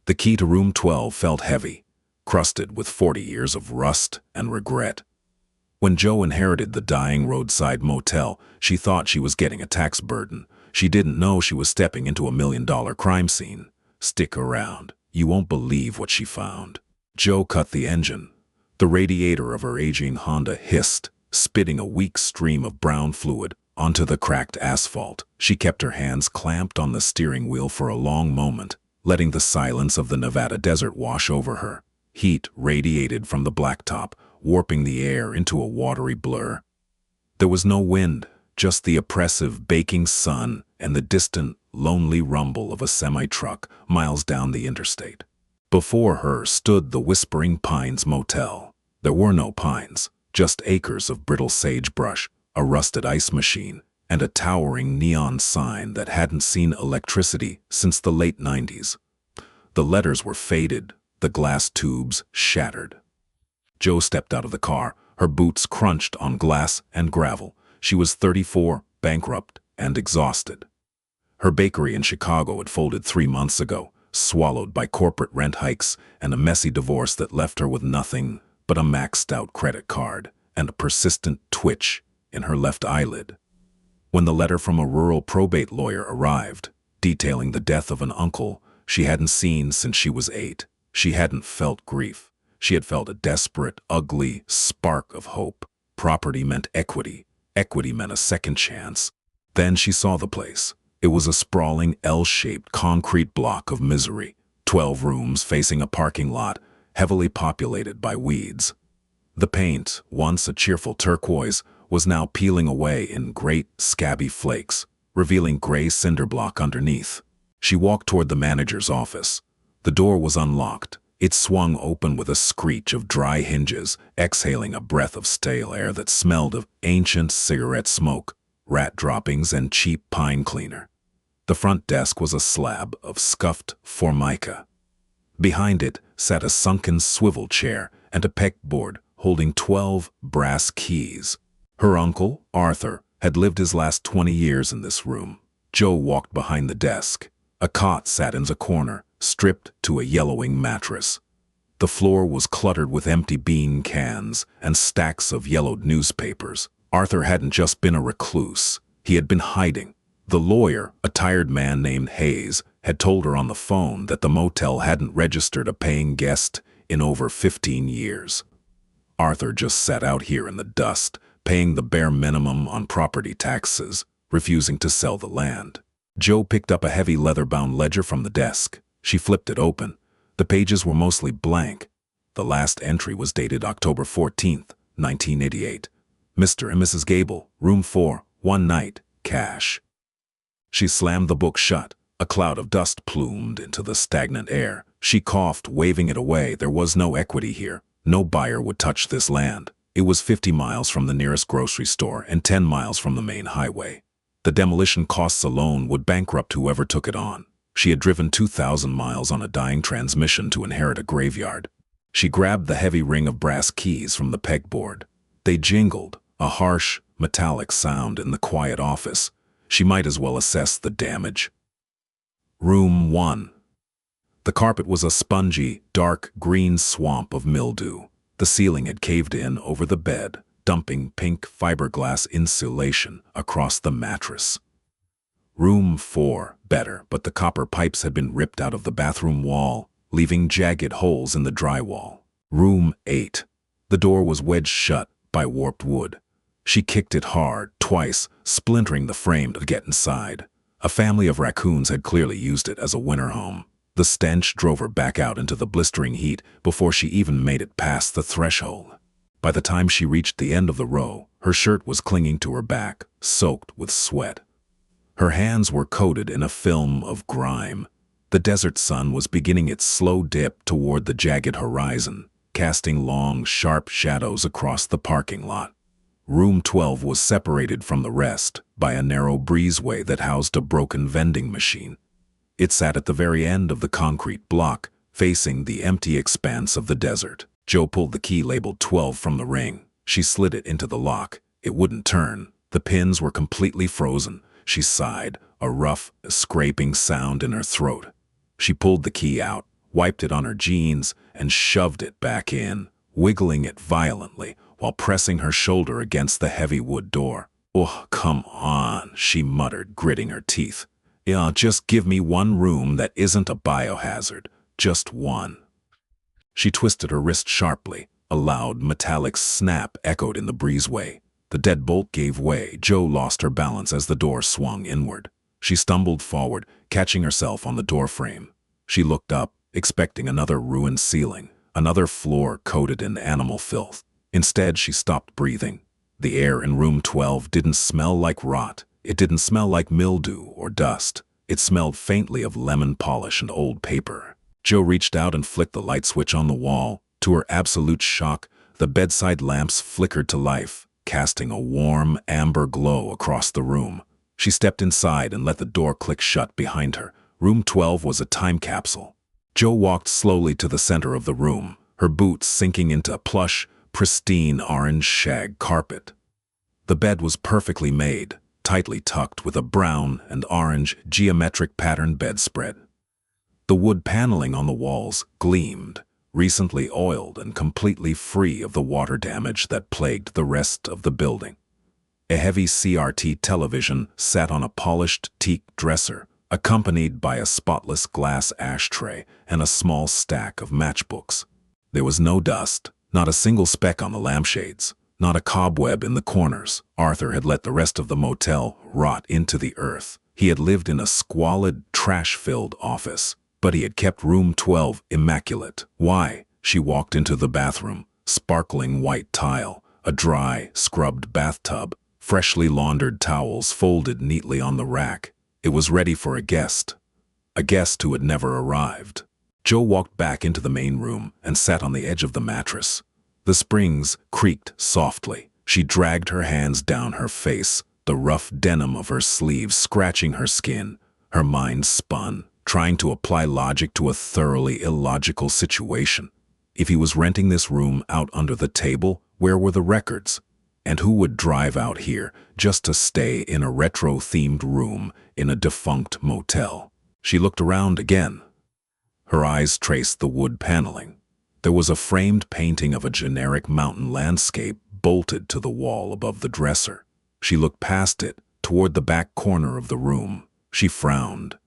The key to room 12 felt heavy, crusted with 40 years of rust and regret. When Jo inherited the dying roadside motel, she thought she was getting a tax burden. She didn't know she was stepping into a $1 million crime scene. Stick around. You won't believe what she found. Jo cut the engine. The radiator of her aging Honda hissed, spitting a weak stream of brown fluid onto the cracked asphalt. She kept her hands clamped on the steering wheel for a long moment, letting the silence of the Nevada desert wash over her. Heat radiated from the blacktop, warping the air into a watery blur. There was no wind, just the oppressive baking sun and the distant, lonely rumble of a semi-truck miles down the interstate. Before her stood the Whispering Pines Motel. There were no pines, just acres of brittle sagebrush, a rusted ice machine, and a towering neon sign that hadn't seen electricity since the late 90s. The letters were faded, the glass tubes shattered. Jo stepped out of the car, her boots crunched on glass and gravel. She was 34, bankrupt, and exhausted. Her bakery in Chicago had folded 3 months ago, swallowed by corporate rent hikes and a messy divorce that left her with nothing but a maxed-out credit card and a persistent twitch in her left eyelid. When the letter from a rural probate lawyer arrived, detailing the death of an uncle she hadn't seen since she was 8, she hadn't felt grief. She had felt a desperate, ugly spark of hope. Property meant equity. Equity meant a second chance. Then she saw the place. It was a sprawling L-shaped concrete block of misery. 12 rooms facing a parking lot, heavily populated by weeds. The paint, once a cheerful turquoise, was now peeling away in great, scabby flakes, revealing gray cinder block underneath. She walked toward the manager's office. The door was unlocked. It swung open with a screech of dry hinges, exhaling a breath of stale air that smelled of ancient cigarette smoke, rat droppings, and cheap pine cleaner. The front desk was a slab of scuffed formica. Behind it sat a sunken swivel chair and a pegboard holding 12 brass keys. Her uncle, Arthur, had lived his last 20 years in this room. Jo walked behind the desk. A cot sat in the corner, stripped to a yellowing mattress. The floor was cluttered with empty bean cans and stacks of yellowed newspapers. Arthur hadn't just been a recluse. He had been hiding. The lawyer, a tired man named Hayes, had told her on the phone that the motel hadn't registered a paying guest in over 15 years. Arthur just sat out here in the dust, paying the bare minimum on property taxes, refusing to sell the land. Jo picked up a heavy leather-bound ledger from the desk. She flipped it open. The pages were mostly blank. The last entry was dated October 14th, 1988. Mr. and Mrs. Gable, room 4, one night, cash. She slammed the book shut. A cloud of dust plumed into the stagnant air. She coughed, waving it away. There was no equity here. No buyer would touch this land. It was 50 miles from the nearest grocery store and 10 miles from the main highway. The demolition costs alone would bankrupt whoever took it on. She had driven 2,000 miles on a dying transmission to inherit a graveyard. She grabbed the heavy ring of brass keys from the pegboard. They jingled, a harsh, metallic sound in the quiet office. She might as well assess the damage. Room 1. The carpet was a spongy, dark green swamp of mildew. The ceiling had caved in over the bed, dumping pink fiberglass insulation across the mattress. Room 4, better, but the copper pipes had been ripped out of the bathroom wall, leaving jagged holes in the drywall. Room 8. The door was wedged shut by warped wood. She kicked it hard, twice, splintering the frame to get inside. A family of raccoons had clearly used it as a winter home. The stench drove her back out into the blistering heat before she even made it past the threshold. By the time she reached the end of the row, her shirt was clinging to her back, soaked with sweat. Her hands were coated in a film of grime. The desert sun was beginning its slow dip toward the jagged horizon, casting long, sharp shadows across the parking lot. Room 12 was separated from the rest by a narrow breezeway that housed a broken vending machine. It sat at the very end of the concrete block, facing the empty expanse of the desert. Jo pulled the key labeled 12 from the ring. She slid it into the lock. It wouldn't turn. The pins were completely frozen. She sighed, a rough, scraping sound in her throat. She pulled the key out, wiped it on her jeans, and shoved it back in, wiggling it violently while pressing her shoulder against the heavy wood door. "Oh, come on," she muttered, gritting her teeth. "Yeah, just give me one room that isn't a biohazard. Just one." She twisted her wrist sharply. A loud, metallic snap echoed in the breezeway. The deadbolt gave way. Jo lost her balance as the door swung inward. She stumbled forward, catching herself on the doorframe. She looked up, expecting another ruined ceiling, another floor coated in animal filth. Instead, she stopped breathing. The air in room 12 didn't smell like rot. It didn't smell like mildew or dust. It smelled faintly of lemon polish and old paper. Jo reached out and flicked the light switch on the wall. To her absolute shock, the bedside lamps flickered to life, casting a warm, amber glow across the room. She stepped inside and let the door click shut behind her. Room 12 was a time capsule. Jo walked slowly to the center of the room, her boots sinking into plush, pristine orange shag carpet. The bed was perfectly made, tightly tucked with a brown and orange geometric pattern bedspread. The wood paneling on the walls gleamed, recently oiled and completely free of the water damage that plagued the rest of the building. A heavy CRT television sat on a polished teak dresser, accompanied by a spotless glass ashtray and a small stack of matchbooks. There was no dust, not a single speck on the lampshades, not a cobweb in the corners. Arthur had let the rest of the motel rot into the earth. He had lived in a squalid, trash-filled office, but he had kept room 12 immaculate. Why? She walked into the bathroom, sparkling white tile, a dry, scrubbed bathtub, freshly laundered towels folded neatly on the rack. It was ready for a guest who had never arrived. Jo walked back into the main room and sat on the edge of the mattress. The springs creaked softly. She dragged her hands down her face, the rough denim of her sleeves scratching her skin. Her mind spun, trying to apply logic to a thoroughly illogical situation. If he was renting this room out under the table, where were the records? And who would drive out here just to stay in a retro-themed room in a defunct motel? She looked around again. Her eyes traced the wood paneling. There was a framed painting of a generic mountain landscape bolted to the wall above the dresser. She looked past it, toward the back corner of the room. She frowned.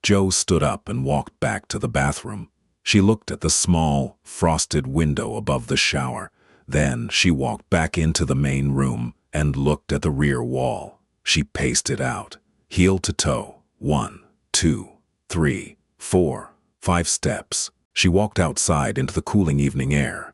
Jo stood up and walked back to the bathroom. She looked at the small, frosted window above the shower. Then she walked back into the main room and looked at the rear wall. She paced it out, heel to toe. 1, 2, 3, 4, 5 steps. She walked outside into the cooling evening air.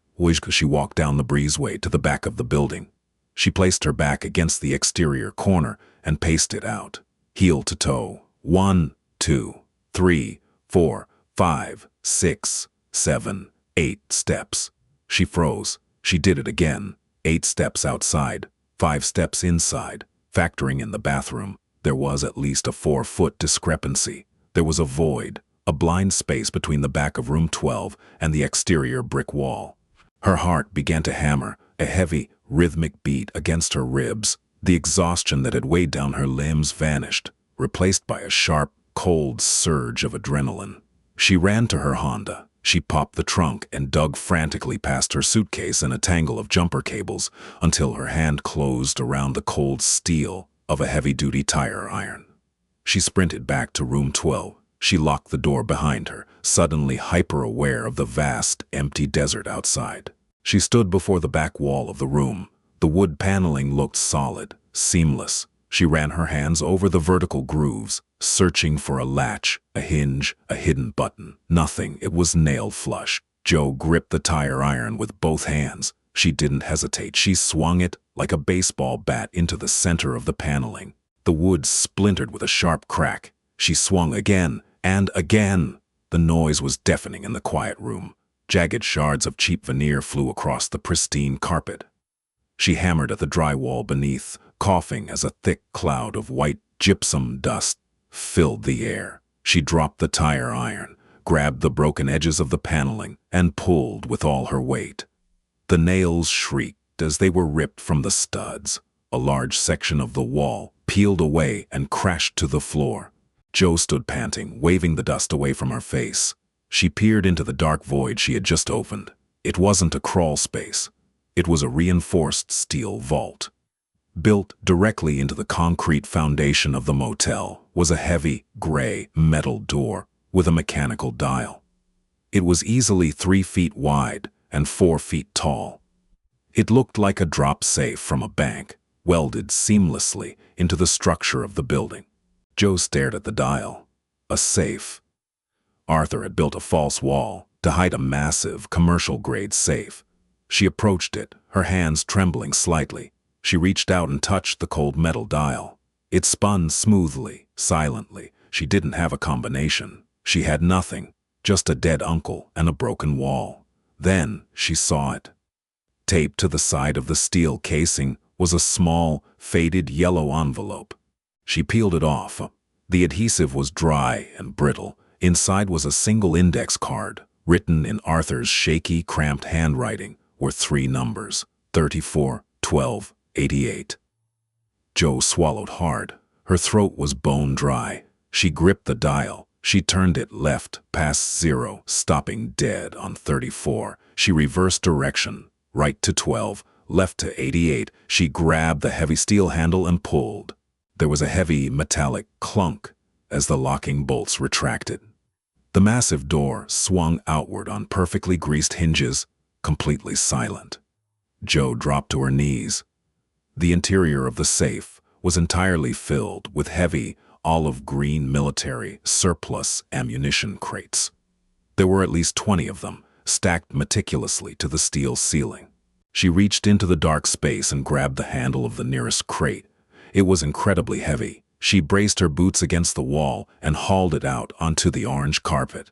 She walked down the breezeway to the back of the building. She placed her back against the exterior corner and paced it out, heel to toe. 1, 2, 3, 4, 5, 6, 7, 8 steps. She froze. She did it again. 8 steps outside, 5 steps inside. Factoring in the bathroom, there was at least a 4-foot discrepancy. There was a void, a blind space between the back of room 12 and the exterior brick wall. Her heart began to hammer, a heavy, rhythmic beat against her ribs. The exhaustion that had weighed down her limbs vanished, replaced by a sharp, cold surge of adrenaline. She ran to her Honda. She popped the trunk and dug frantically past her suitcase and a tangle of jumper cables until her hand closed around the cold steel of a heavy-duty tire iron. She sprinted back to room 12. She locked the door behind her, suddenly hyper-aware of the vast, empty desert outside. She stood before the back wall of the room. The wood paneling looked solid, seamless. She ran her hands over the vertical grooves, searching for a latch, a hinge, a hidden button. Nothing. It was nail flush. Jo gripped the tire iron with both hands. She didn't hesitate. She swung it like a baseball bat into the center of the paneling. The wood splintered with a sharp crack. She swung again and again. The noise was deafening in the quiet room. Jagged shards of cheap veneer flew across the pristine carpet. She hammered at the drywall beneath, coughing as a thick cloud of white gypsum dust filled the air. She dropped the tire iron, grabbed the broken edges of the paneling, and pulled with all her weight. The nails shrieked as they were ripped from the studs. A large section of the wall peeled away and crashed to the floor. Jo stood panting, waving the dust away from her face. She peered into the dark void she had just opened. It wasn't a crawl space. It was a reinforced steel vault. Built directly into the concrete foundation of the motel was a heavy, gray, metal door with a mechanical dial. It was easily 3 feet wide and 4 feet tall. It looked like a drop safe from a bank, welded seamlessly into the structure of the building. Joe stared at the dial. A safe. Arthur had built a false wall to hide a massive, commercial-grade safe. She approached it, her hands trembling slightly. She reached out and touched the cold metal dial. It spun smoothly, silently. She didn't have a combination. She had nothing, just a dead uncle and a broken wall. Then she saw it. Taped to the side of the steel casing was a small, faded yellow envelope. She peeled it off. The adhesive was dry and brittle. Inside was a single index card. Written in Arthur's shaky, cramped handwriting were 3 numbers: 34, 12, 88. Joe swallowed hard. Her throat was bone dry. She gripped the dial. She turned it left past 0, stopping dead on 34. She reversed direction, right to 12, left to 88. She grabbed the heavy steel handle and pulled. There was a heavy metallic clunk as the locking bolts retracted. The massive door swung outward on perfectly greased hinges, completely silent. Joe dropped to her knees. The interior of the safe was entirely filled with heavy, olive-green military surplus ammunition crates. There were at least 20 of them, stacked meticulously to the steel ceiling. She reached into the dark space and grabbed the handle of the nearest crate. It was incredibly heavy. She braced her boots against the wall and hauled it out onto the orange carpet.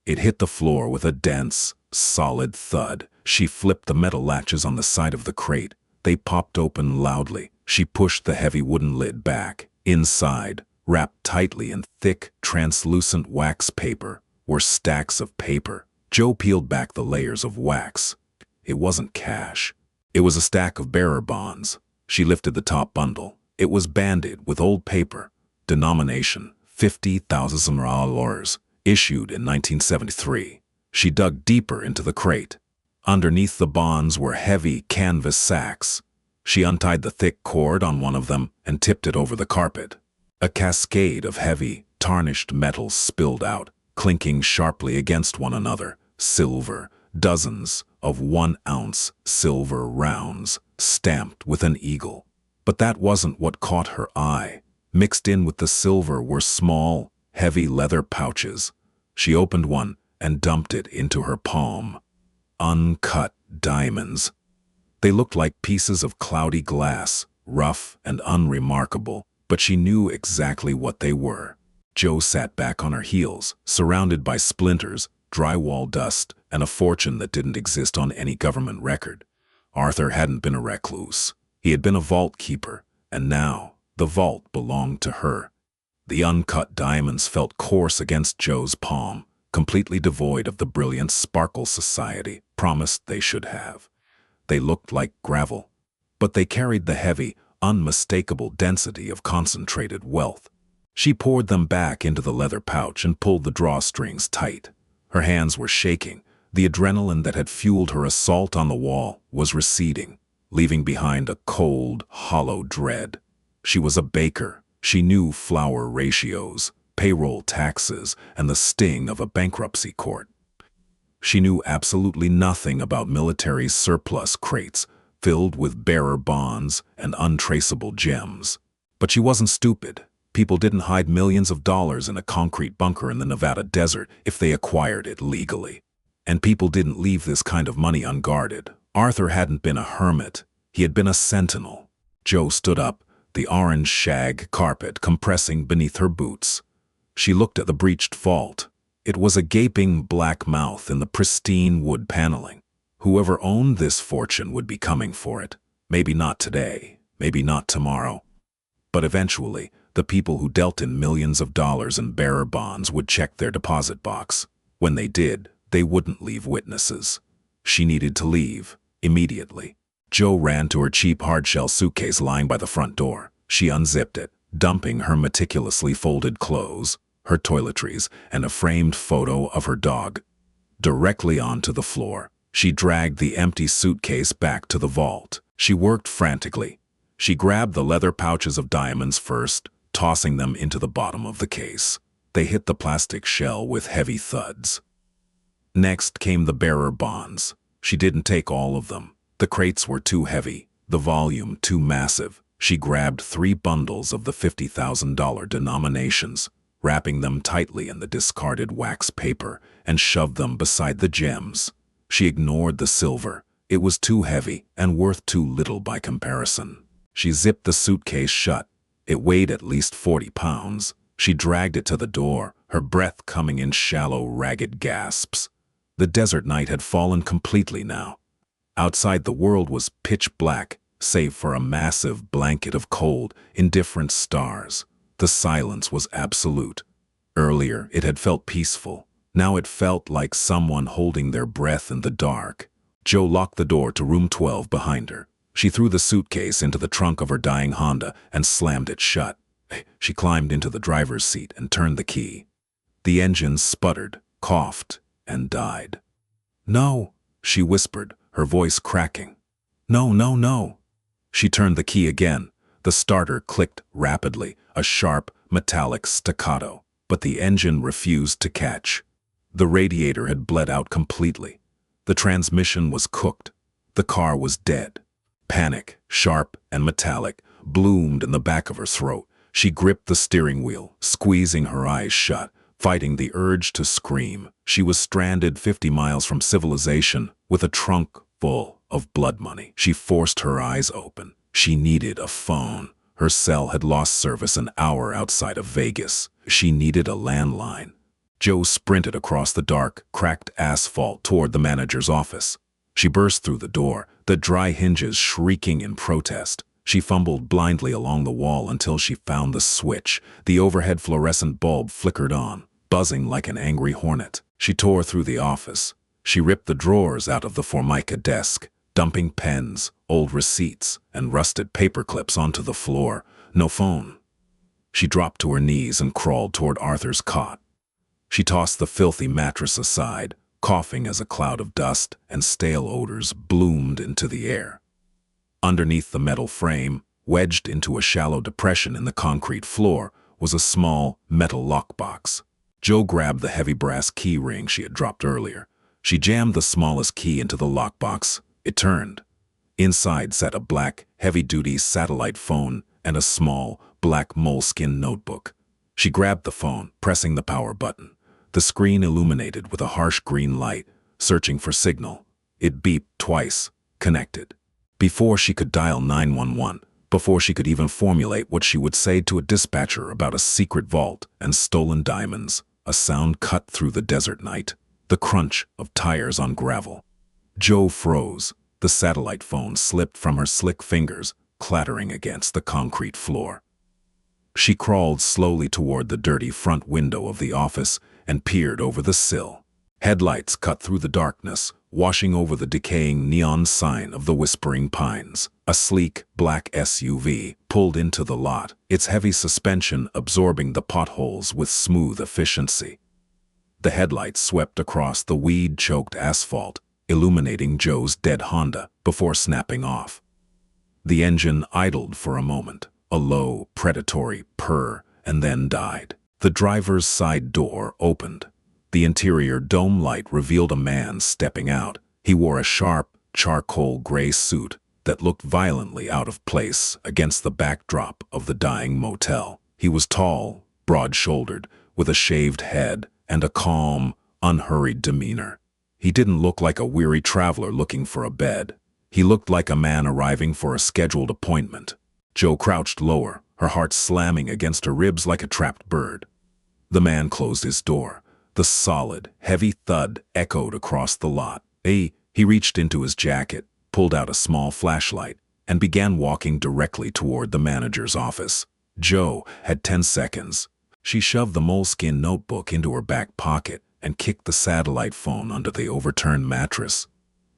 It hit the floor with a dense, solid thud. She flipped the metal latches on the side of the crate. They popped open loudly. She pushed the heavy wooden lid back. Inside, wrapped tightly in thick, translucent wax paper, were stacks of paper. Joe peeled back the layers of wax. It wasn't cash. It was a stack of bearer bonds. She lifted the top bundle. It was banded with old paper. Denomination, $50,000, issued in 1973. She dug deeper into the crate. Underneath the bonds were heavy canvas sacks. She untied the thick cord on one of them and tipped it over the carpet. A cascade of heavy, tarnished metals spilled out, clinking sharply against one another. Silver, dozens of 1-ounce silver rounds, stamped with an eagle. But that wasn't what caught her eye. Mixed in with the silver were small, heavy leather pouches. She opened one and dumped it into her palm. Uncut diamonds. They looked like pieces of cloudy glass, rough and unremarkable, but she knew exactly what they were. Joe sat back on her heels, surrounded by splinters, drywall dust, and a fortune that didn't exist on any government record. Arthur hadn't been a recluse. He had been a vault keeper, and now the vault belonged to her. The uncut diamonds felt coarse against Joe's palm, completely devoid of the brilliant sparkle society promised they should have. They looked like gravel, but they carried the heavy, unmistakable density of concentrated wealth. She poured them back into the leather pouch and pulled the drawstrings tight. Her hands were shaking. The adrenaline that had fueled her assault on the wall was receding, leaving behind a cold, hollow dread. She was a baker. She knew flour ratios, payroll taxes, and the sting of a bankruptcy court. She knew absolutely nothing about military surplus crates filled with bearer bonds and untraceable gems. But she wasn't stupid. People didn't hide millions of dollars in a concrete bunker in the Nevada desert if they acquired it legally. And people didn't leave this kind of money unguarded. Arthur hadn't been a hermit. He had been a sentinel. Joe stood up, the orange shag carpet compressing beneath her boots. She looked at the breached vault. It was a gaping black mouth in the pristine wood paneling. Whoever owned this fortune would be coming for it. Maybe not today, maybe not tomorrow. But eventually, the people who dealt in millions of dollars in bearer bonds would check their deposit box. When they did, they wouldn't leave witnesses. She needed to leave, immediately. Joe ran to her cheap hardshell suitcase lying by the front door. She unzipped it, dumping her meticulously folded clothes. her toiletries, and a framed photo of her dog. Directly onto the floor, she dragged the empty suitcase back to the vault. She worked frantically. She grabbed the leather pouches of diamonds first, tossing them into the bottom of the case. They hit the plastic shell with heavy thuds. Next came the bearer bonds. She didn't take all of them. The crates were too heavy, the volume too massive. She grabbed 3 bundles of the $50,000 denominations, wrapping them tightly in the discarded wax paper, and shoved them beside the gems. She ignored the silver. It was too heavy and worth too little by comparison. She zipped the suitcase shut. It weighed at least 40 pounds. She dragged it to the door, her breath coming in shallow, ragged gasps. The desert night had fallen completely now. Outside, the world was pitch black, save for a massive blanket of cold, indifferent stars. The silence was absolute. Earlier, it had felt peaceful. Now it felt like someone holding their breath in the dark. Jo locked the door to room 12 behind her. She threw the suitcase into the trunk of her dying Honda and slammed it shut. She climbed into the driver's seat and turned the key. The engine sputtered, coughed, and died. "No," she whispered, her voice cracking. "No, no, no." She turned the key again. The starter clicked rapidly, a sharp, metallic staccato, but the engine refused to catch. The radiator had bled out completely. The transmission was cooked. The car was dead. Panic, sharp and metallic, bloomed in the back of her throat. She gripped the steering wheel, squeezing her eyes shut, fighting the urge to scream. She was stranded 50 miles from civilization, with a trunk full of blood money. She forced her eyes open. She needed a phone. Her cell had lost service an hour outside of Vegas. She needed a landline. Jo sprinted across the dark, cracked asphalt toward the manager's office. She burst through the door, the dry hinges shrieking in protest. She fumbled blindly along the wall until she found the switch. The overhead fluorescent bulb flickered on, buzzing like an angry hornet. She tore through the office. She ripped the drawers out of the Formica desk, dumping pens, old receipts, and rusted paper clips onto the floor. No phone. She dropped to her knees and crawled toward Arthur's cot. She tossed the filthy mattress aside, coughing as a cloud of dust and stale odors bloomed into the air. Underneath the metal frame, wedged into a shallow depression in the concrete floor, was a small metal lockbox. Jo grabbed the heavy brass key ring she had dropped earlier. She jammed the smallest key into the lockbox. It turned. Inside sat a black, heavy-duty satellite phone and a small, black moleskin notebook. She grabbed the phone, pressing the power button. The screen illuminated with a harsh green light, searching for signal. It beeped twice, connected. Before she could dial 911, before she could even formulate what she would say to a dispatcher about a secret vault and stolen diamonds, a sound cut through the desert night, the crunch of tires on gravel. Jo froze. The satellite phone slipped from her slick fingers, clattering against the concrete floor. She crawled slowly toward the dirty front window of the office and peered over the sill. Headlights cut through the darkness, washing over the decaying neon sign of the Whispering Pines. A sleek, black SUV pulled into the lot, its heavy suspension absorbing the potholes with smooth efficiency. The headlights swept across the weed-choked asphalt, illuminating Jo's dead Honda before snapping off. The engine idled for a moment, a low, predatory purr, and then died. The driver's side door opened. The interior dome light revealed a man stepping out. He wore a sharp, charcoal gray suit that looked violently out of place against the backdrop of the dying motel. He was tall, broad-shouldered, with a shaved head and a calm, unhurried demeanor. He didn't look like a weary traveler looking for a bed. He looked like a man arriving for a scheduled appointment. Jo crouched lower, her heart slamming against her ribs like a trapped bird. The man closed his door. The solid, heavy thud echoed across the lot. He reached into his jacket, pulled out a small flashlight, and began walking directly toward the manager's office. Jo had 10 seconds. She shoved the moleskin notebook into her back pocket and kicked the satellite phone under the overturned mattress.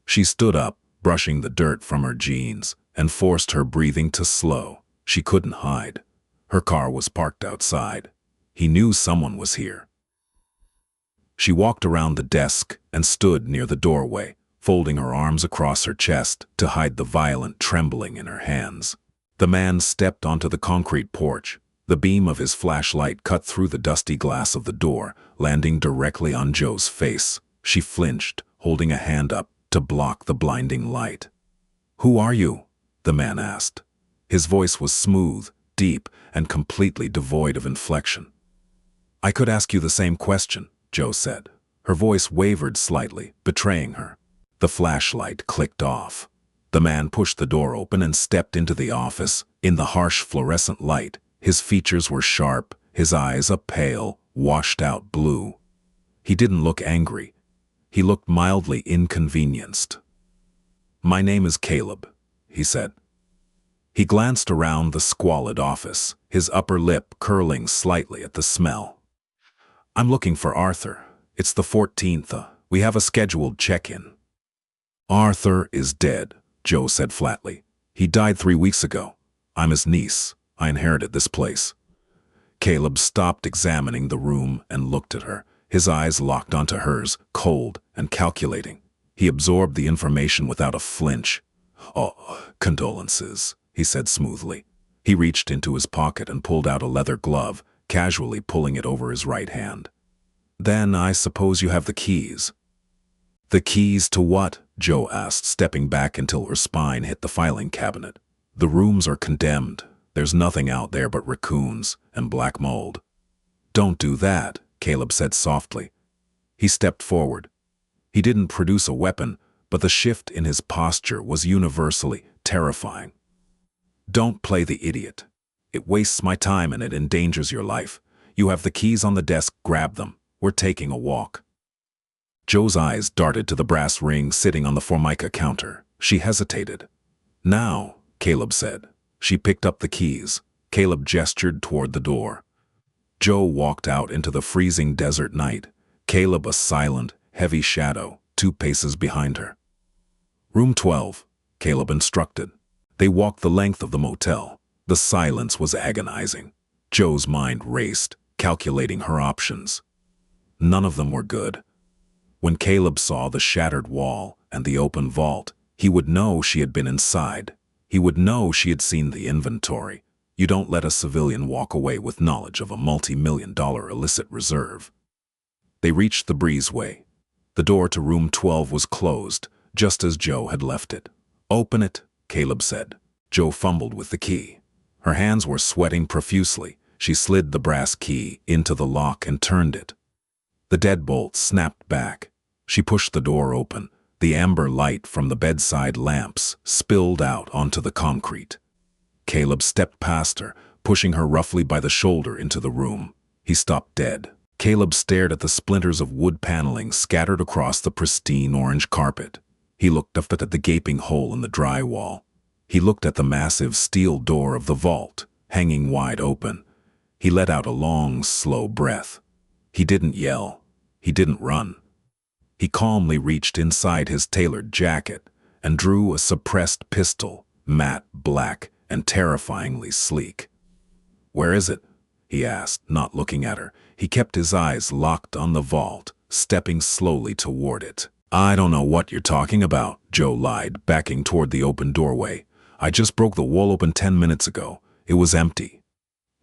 She stood up, brushing the dirt from her jeans, and forced her breathing to slow. She couldn't hide. Her car was parked outside. He knew someone was here. She walked around the desk and stood near the doorway, folding her arms across her chest to hide the violent trembling in her hands. The man stepped onto the concrete porch. The beam of his flashlight cut through the dusty glass of the door, landing directly on Joe's face. She flinched, holding a hand up to block the blinding light. "Who are you?" the man asked. His voice was smooth, deep, and completely devoid of inflection. "I could ask you the same question," Joe said. Her voice wavered slightly, betraying her. The flashlight clicked off. The man pushed the door open and stepped into the office. In the harsh fluorescent light, his features were sharp, his eyes a pale, washed-out blue. He didn't look angry. He looked mildly inconvenienced. "My name is Caleb," he said. He glanced around the squalid office, his upper lip curling slightly at the smell. "I'm looking for Arthur. It's the 14th. We have a scheduled check-in." "Arthur is dead," Joe said flatly. "He died 3 weeks ago. I'm his niece. I inherited this place." Caleb stopped examining the room and looked at her, his eyes locked onto hers, cold and calculating. He absorbed the information without a flinch. "Oh, condolences," he said smoothly. He reached into his pocket and pulled out a leather glove, casually pulling it over his right hand. "Then I suppose you have the keys." "The keys to what?" Joe asked, stepping back until her spine hit the filing cabinet. "The rooms are condemned. There's nothing out there but raccoons and black mold." "Don't do that," Caleb said softly. He stepped forward. He didn't produce a weapon, but the shift in his posture was universally terrifying. "Don't play the idiot. It wastes my time and it endangers your life. You have the keys on the desk, grab them. We're taking a walk." Joe's eyes darted to the brass ring sitting on the Formica counter. She hesitated. "Now," Caleb said. She picked up the keys. Caleb gestured toward the door. Joe walked out into the freezing desert night, Caleb a silent, heavy shadow, 2 paces behind her. "Room 12, Caleb instructed. They walked the length of the motel. The silence was agonizing. Joe's mind raced, calculating her options. None of them were good. When Caleb saw the shattered wall and the open vault, he would know she had been inside. He would know she had seen the inventory. You don't let a civilian walk away with knowledge of a multi-million-dollar illicit reserve. They reached the breezeway. The door to room 12 was closed, just as Joe had left it. "Open it," Caleb said. Joe fumbled with the key. Her hands were sweating profusely. She slid the brass key into the lock and turned it. The deadbolt snapped back. She pushed the door open. The amber light from the bedside lamps spilled out onto the concrete. Caleb stepped past her, pushing her roughly by the shoulder into the room. He stopped dead. Caleb stared at the splinters of wood paneling scattered across the pristine orange carpet. He looked up at the gaping hole in the drywall. He looked at the massive steel door of the vault, hanging wide open. He let out a long, slow breath. He didn't yell. He didn't run. He calmly reached inside his tailored jacket and drew a suppressed pistol, matte black and terrifyingly sleek. "Where is it?" he asked, not looking at her. He kept his eyes locked on the vault, stepping slowly toward it. "I don't know what you're talking about," Joe lied, backing toward the open doorway. "I just broke the wall open 10 minutes ago. It was empty."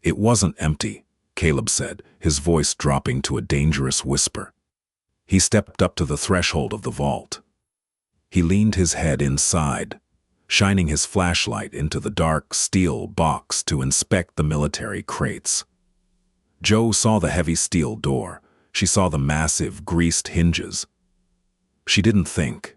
"It wasn't empty," Caleb said, his voice dropping to a dangerous whisper. He stepped up to the threshold of the vault. He leaned his head inside, shining his flashlight into the dark steel box to inspect the military crates. Joe saw the heavy steel door. She saw the massive, greased hinges. She didn't think.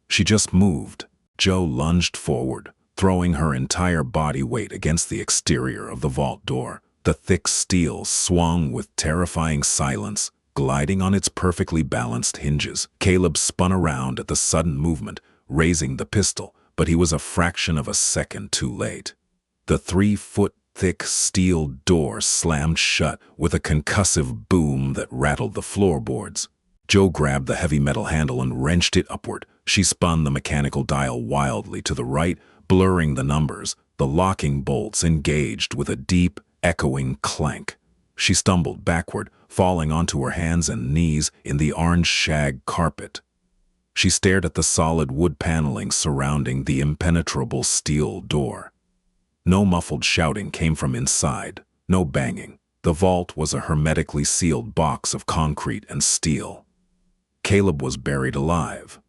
She just moved. Joe lunged forward, throwing her entire body weight against the exterior of the vault door. The thick steel swung with terrifying silence, gliding on its perfectly balanced hinges. Caleb spun around at the sudden movement, raising the pistol, but he was a fraction of a second too late. The 3-foot-thick steel door slammed shut with a concussive boom that rattled the floorboards. Joe grabbed the heavy metal handle and wrenched it upward. She spun the mechanical dial wildly to the right, blurring the numbers. The locking bolts engaged with a deep, echoing clank. She stumbled backward, falling onto her hands and knees in the orange shag carpet. She stared at the solid wood paneling surrounding the impenetrable steel door. No muffled shouting came from inside, no banging. The vault was a hermetically sealed box of concrete and steel. Caleb was buried alive.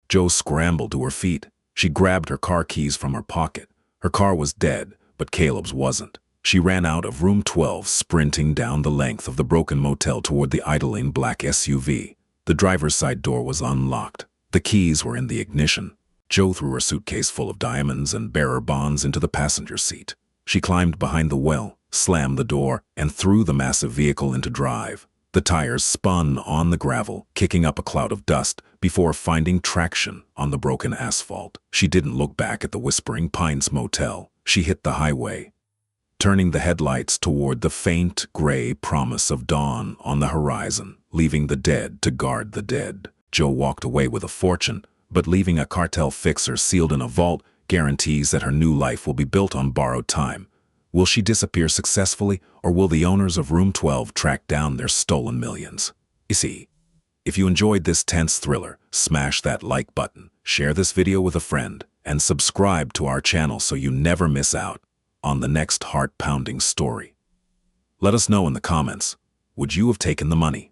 Jo scrambled to her feet. She grabbed her car keys from her pocket. Her car was dead, but Caleb's wasn't. She ran out of room 12, sprinting down the length of the broken motel toward the idling black SUV. The driver's side door was unlocked. The keys were in the ignition. Jo threw her suitcase full of diamonds and bearer bonds into the passenger seat. She climbed behind the well, slammed the door, and threw the massive vehicle into drive. The tires spun on the gravel, kicking up a cloud of dust before finding traction on the broken asphalt. She didn't look back at the Whispering Pines Motel. She hit the highway, turning the headlights toward the faint gray promise of dawn on the horizon, leaving the dead to guard the dead. Jo walked away with a fortune, but leaving a cartel fixer sealed in a vault guarantees that her new life will be built on borrowed time. Will she disappear successfully, or will the owners of Room 12 track down their stolen millions? You see, if you enjoyed this tense thriller, smash that like button, share this video with a friend, and subscribe to our channel so you never miss out on the next heart-pounding story. Let us know in the comments, would you have taken the money?